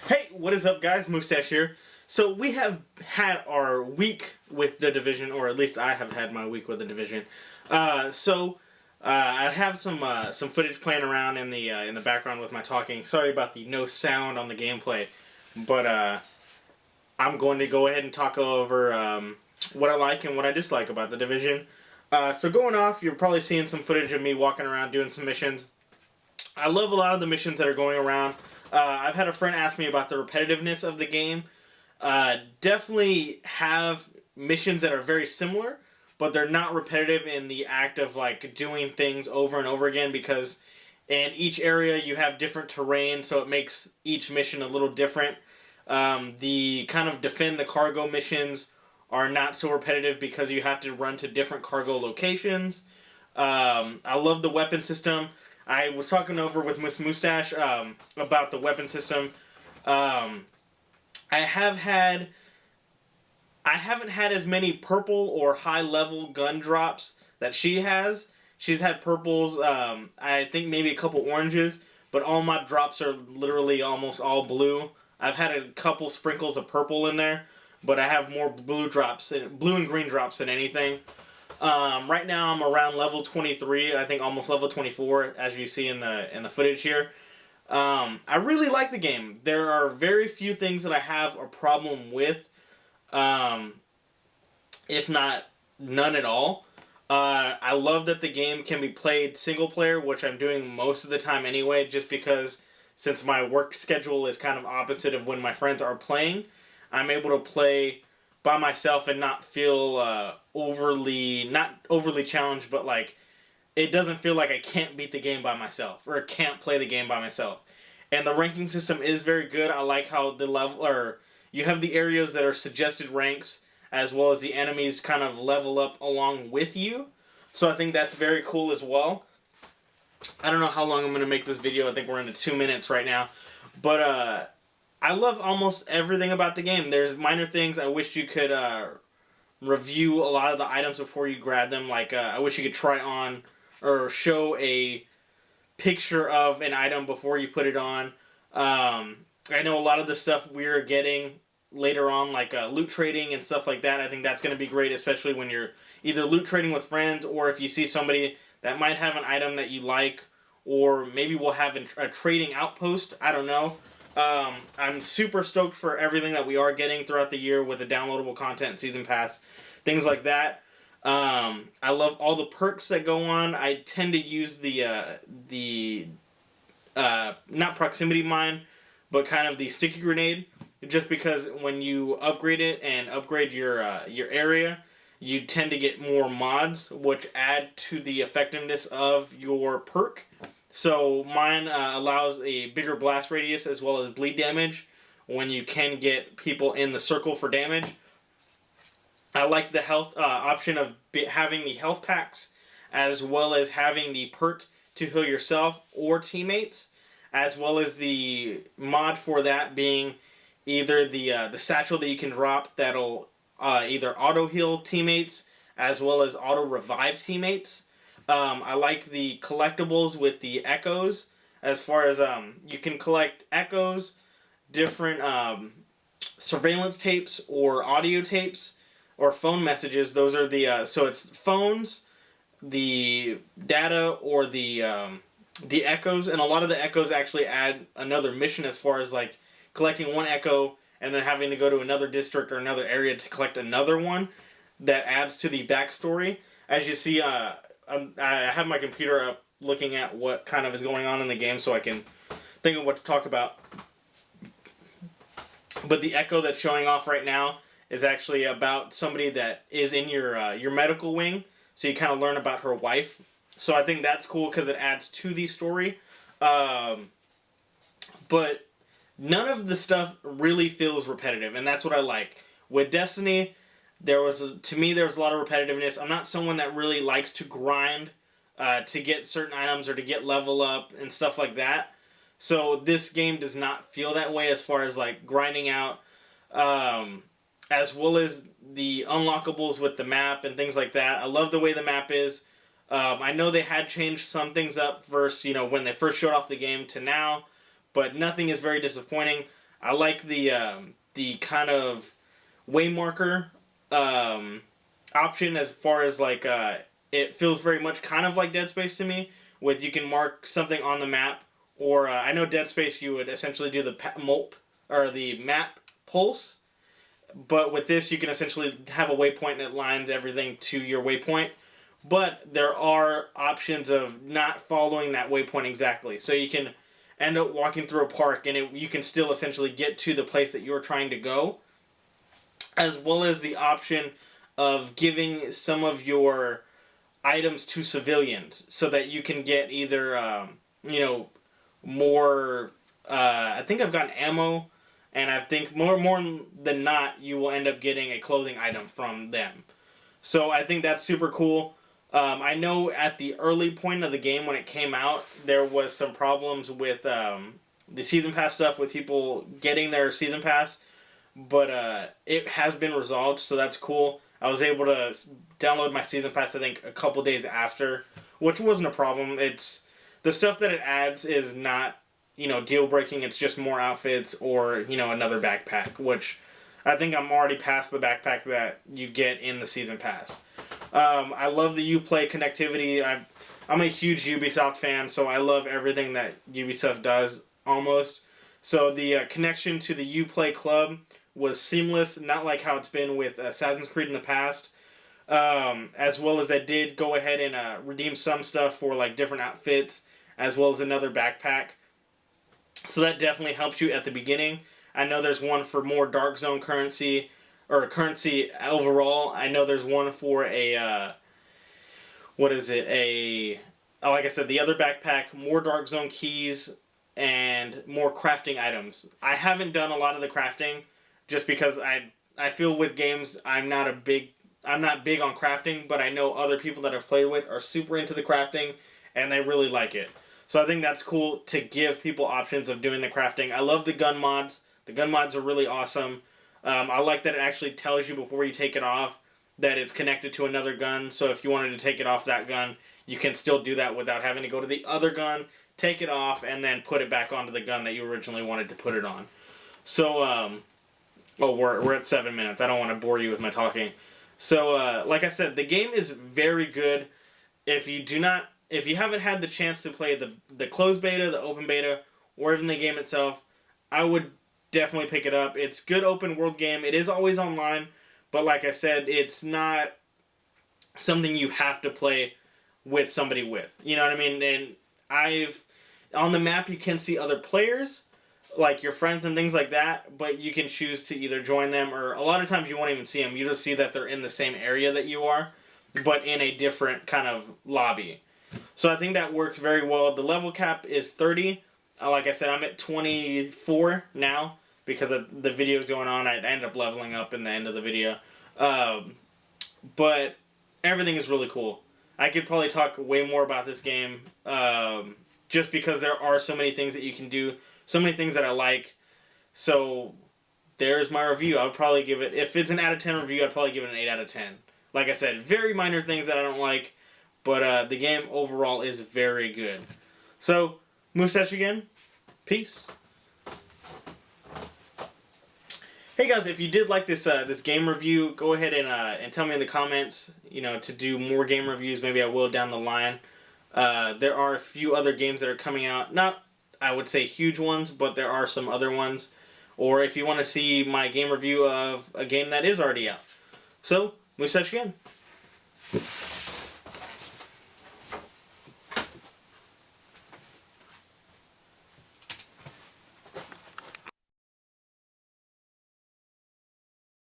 Hey, what is up, guys? Mustache here. So we have had our week with the Division, or at least I have had my week with the Division. I have some footage playing around in the background with my talking. Sorry about the no sound on the gameplay, but I'm going to go ahead and talk over what I like and what I dislike about the Division. So going off, you're probably seeing some footage of me walking around doing some missions. I love a lot of the missions that are going around. I've had a friend ask me about the repetitiveness of the game. Definitely have missions that are very similar, but they're not repetitive in the act of like doing things over and over again, because in each area you have different terrain, so it makes each mission a little different. The kind of defend the cargo missions are not so repetitive because you have to run to different cargo locations. I love the weapon system. I was talking over with Miss Mustache about the weapon system. I haven't had as many purple or high level gun drops that she has. She's had purples, I think maybe a couple oranges, but all my drops are literally almost all blue. I've had a couple sprinkles of purple in there, but I have more blue and green drops than anything. Right now I'm around level 23, I think almost level 24, as you see in the footage here. I really like the game. There are very few things that I have a problem with, if not none at all. I love that the game can be played single player, which I'm doing most of the time anyway, just because since my work schedule is kind of opposite of when my friends are playing, I'm able to play by myself and not feel not overly challenged, but like it doesn't feel like I can't beat the game by myself or can't play the game by myself. And the ranking system is very good. I like how the level, or you have the areas that are suggested ranks, as well as the enemies kind of level up along with you. So I think that's very cool as well. I don't know how long I'm going to make this video. I think we're into 2 minutes right now. But I love almost everything about the game. There's minor things I wish you could review a lot of the items before you grab them. Like I wish you could try on or show a picture of an item before you put it on. I know a lot of the stuff we're getting later on, like loot trading and stuff like that. I think that's going to be great, especially when you're either loot trading with friends, or if you see somebody that might have an item that you like, or maybe we'll have a trading outpost. I don't know. I'm super stoked for everything that we are getting throughout the year with the downloadable content, season pass, things like that. I love all the perks that go on. I tend to use the not proximity mine, but kind of the sticky grenade, just because when you upgrade it and upgrade your area, you tend to get more mods, which add to the effectiveness of your perk. So mine allows a bigger blast radius as well as bleed damage when you can get people in the circle for damage. I like the health option of having the health packs, as well as having the perk to heal yourself or teammates, as well as the mod for that being either the satchel that you can drop that'll either auto heal teammates as well as auto revive teammates. I like the collectibles with the echoes, as far as you can collect echoes, different surveillance tapes or audio tapes or phone messages. Those are the so it's phones, the data, or the echoes, and a lot of the echoes actually add another mission, as far as like collecting one echo and then having to go to another district or another area to collect another one that adds to the backstory. As you see, I have my computer up looking at what kind of is going on in the game so I can think of what to talk about. But the echo that's showing off right now is actually about somebody that is in your medical wing, so you kind of learn about her wife. So I think that's cool because it adds to the story. But none of the stuff really feels repetitive, and that's what I like. With Destiny, to me there was a lot of repetitiveness. I'm not someone that really likes to grind to get certain items or to get level up and stuff like that. So this game does not feel that way, as far as like grinding out, as well as the unlockables with the map and things like that. I love the way the map is. I know they had changed some things up versus, when they first showed off the game to now, but nothing is very disappointing. I like the kind of way marker option, as far as like it feels very much kind of like Dead Space to me. With you can mark something on the map, or I know Dead Space you would essentially do the MOLP or the map pulse, but with this you can essentially have a waypoint and it lines everything to your waypoint. But there are options of not following that waypoint exactly, so you can end up walking through a park and you can still essentially get to the place that you're trying to go, as well as the option of giving some of your items to civilians so that you can get either you know, more I think I've gotten ammo, and I think more than not you will end up getting a clothing item from them. So I think that's super cool. I know at the early point of the game when it came out, there was some problems with the season pass stuff, with people getting their season pass, but it has been resolved, so that's cool. I was able to download my season pass, I think, a couple days after, which wasn't a problem. It's the stuff that it adds is not, you know, deal breaking. It's just more outfits or, you know, another backpack, which I think I'm already past the backpack that you get in the season pass. I love the Uplay connectivity. I'm a huge Ubisoft fan, so I love everything that Ubisoft does, almost. So the connection to the Uplay Club was seamless, not like how it's been with Assassin's Creed in the past. As well as I did go ahead and redeem some stuff for like different outfits, as well as another backpack. So that definitely helps you at the beginning. I know there's one for more Dark Zone currency, or currency overall. I know there's one for a, what is it, like I said, the other backpack, more Dark Zone keys, and more crafting items. I haven't done a lot of the crafting, just because I feel with games I'm not big on crafting, but I know other people that I've played with are super into the crafting, and they really like it. So I think that's cool to give people options of doing the crafting. I love the gun mods. The gun mods are really awesome. I like that it actually tells you before you take it off that it's connected to another gun, so if you wanted to take it off that gun, you can still do that without having to go to the other gun, take it off, and then put it back onto the gun that you originally wanted to put it on. So, oh, we're at 7 minutes. I don't want to bore you with my talking. So, like I said, the game is very good. If you haven't had the chance to play the closed beta, the open beta, or even the game itself, I would definitely pick it up. It's a good open world game. It is always online, but like I said, it's not something you have to play with somebody with. You know what I mean? And on the map you can see other players, like your friends and things like that, but you can choose to either join them, or a lot of times you won't even see them. You just see that they're in the same area that you are, but in a different kind of lobby. So I think that works very well. The level cap is 30. Like I said, I'm at 24 now because the video's going on. I end up leveling up in the end of the video. But everything is really cool. I could probably talk way more about this game just because there are so many things that you can do, so many things that I like. So there's my review. I would probably give it, if it's an out of 10 review, I'd probably give it an 8 out of 10. Like I said, very minor things that I don't like, but the game overall is very good. So, Moveset again. Peace. Hey guys, if you did like this this game review, go ahead and tell me in the comments, you know, to do more game reviews. Maybe I will down the line. There are a few other games that are coming out. Not, I would say, huge ones, but there are some other ones. Or if you want to see my game review of a game that is already out. So, Moveset again.